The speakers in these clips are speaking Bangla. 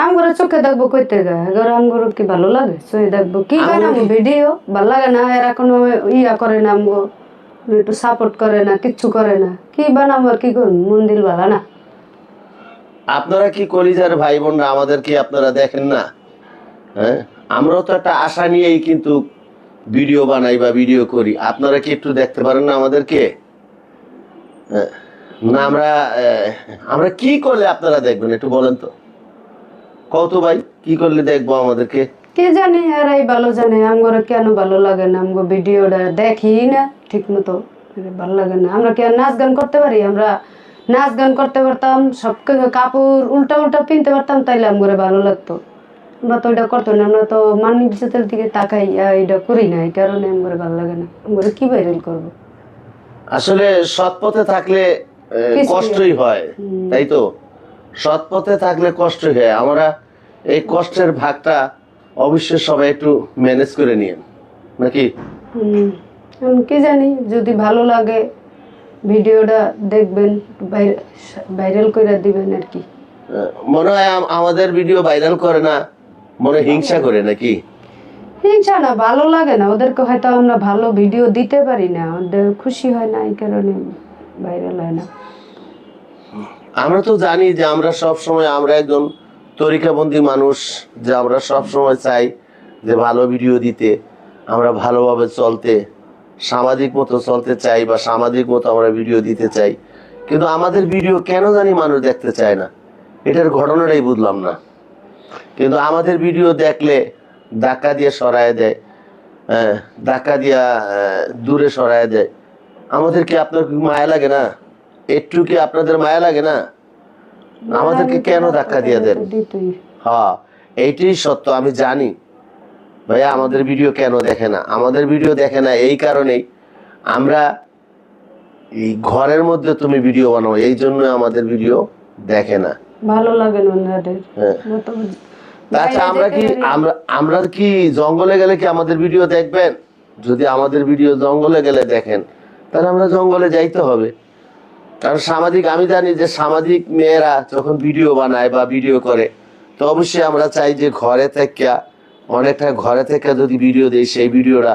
আমগরে চোখে দেখবো কইতে গা এবার আমগরে কি ভালো লাগে চোখে দেখবো কি বানাবো ভিডিও ভালো লাগে না এরা কোনো ইয়া করে না আমগো একটু সাপোর্ট করে না কিচ্ছু করে না কি বানাবো আর কি করুন মন দিল ভালো না আপনারা কি কলিজার ভাই বোনরা আমাদের কি আপনারা দেখেন না? হ্যাঁ, আমরাও তো একটা আশা নিয়েই কিন্তু ভিডিও বানাই বা ভিডিও করি। আপনারা কি একটু দেখতে পারেন না আমাদেরকে? না আমরা কি করলে আপনারা দেখবেন একটু বলেন তো, কত ভাই কি করলে দেখবো আমাদেরকে? কে জানি এরাই ভালো জানে আমগরে কেন ভালো লাগে না আমগো ভিডিওটা দেখি না ঠিক মতো ভালো লাগে না আমরা কি আর নাচ গান করতে পারি আমরা নাচ গান করতে পারতাম সব কাপড় উল্টা উল্টা পিনতে পারতাম তাইলে আমগরে ভালো লাগতো আমরা তো এটা করতো না আমরা তো মানুষের দিকে তাকাই এটা করি না এই কারণে আমগরে ভালো লাগে না আমগরে কি ভাইরাল করবো আসলে সৎ পথে থাকলে কষ্টই হয়, তাই তো? সৎ পথে থাকলে কষ্টই হয়। আমরা এই কষ্টের ভাগটা অবশ্যই সবাই একটু ম্যানেজ করে নিয়েন, নাকি? কি জানি যদি ভালো লাগে ভিডিওটা দেখবেন ভাইরাল করে দিবেন আর কি। মনে হয় আমাদের ভিডিও ভাইরাল করে না, মনে হিংসা করে নাকি? হিংসা না ভালো লাগে না ওদেরকে হয়তো আমরা ভালো ভিডিও দিতে পারি না ওদের খুশি হয় না এই কারণে ভাইরাল হয় না। আমরা তো জানি যে আমরা সব সময় আমরা একজন তরিকাবন্দী মানুষ, যে আমরা সব সময় চাই যে ভালো ভিডিও দিতে, আমরা ভালোভাবে চলতে, সামাজিক মতো চলতে চাই বা সামাজিক মতো আমরা ভিডিও দিতে চাই, কিন্তু আমাদের ভিডিও কেন জানি মানুষ দেখতে চায় না, এটার ঘটনাটাই বুঝলাম না। কিন্তু আমাদের ভিডিও দেখলে ধাক্কা দিয়ে সরায় দেয়, ধাক্কা দিয়া দূরে সরায় দেয়। আমাদের কি আপনার মায়া লাগে না? একটু কি আপনাদের মায়া লাগে না? আমাদেরকে কেন ধাক্কা দিয়ে দেন? হ্যাঁ, এইটাই সত্য। আমি জানি ভাইয়া আমাদের ভিডিও কেন দেখে না। আমাদের ভিডিও দেখে না এই কারণেই, আমরা এই ঘরের মধ্যে তুমি ভিডিও বানাও, এই জন্য আমাদের ভিডিও দেখে না, ভালো লাগে না ওনাদের। আচ্ছা আমরা কি জঙ্গলে গেলে কি আমাদের ভিডিও দেখবেন? যদি আমাদের ভিডিও জঙ্গলে গেলে দেখেন তাহলে আমরা জঙ্গলে যাইতে হবে। কারণ সামাজিক, আমি জানি যে সামাজিক মেয়েরা যখন ভিডিও বানায় বা ভিডিও করে, তো অবশ্যই আমরা চাই যে ঘরে থেকে অনেকটা ঘরে থেকে যদি ভিডিও দেই, সেই ভিডিওটা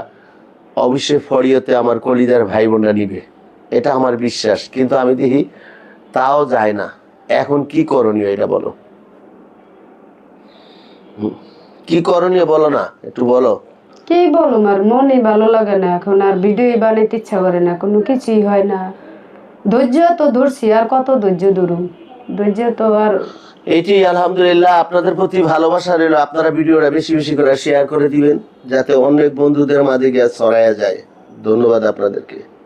অবশ্যই ফড়িওতে আমার কলিজার ভাই বোনরা নিবে, এটা আমার বিশ্বাস। কিন্তু আমি দেখি তাও যায় না। এখন কি করণীয় এটা বলো, কি করণীয় বলো না, একটু বলো। কি বলুম আর মনই ভালো লাগে না এখন আর ভিডিও বানাইতে ইচ্ছা করে না, কোনো কিছুই হয় না। ধৈর্য তো ধরছি আর কত ধৈর্য ধরুম, ধৈর্য তো আর। এটি আলহামদুলিল্লাহ, আপনাদের প্রতি ভালোবাসা রইল। আপনারা ভিডিওটা বেশি বেশি করে শেয়ার করে দিবেন যাতে অনেক বন্ধুদের মাঝে গিয়ে ছড়ায়া যায়। ধন্যবাদ আপনাদেরকে।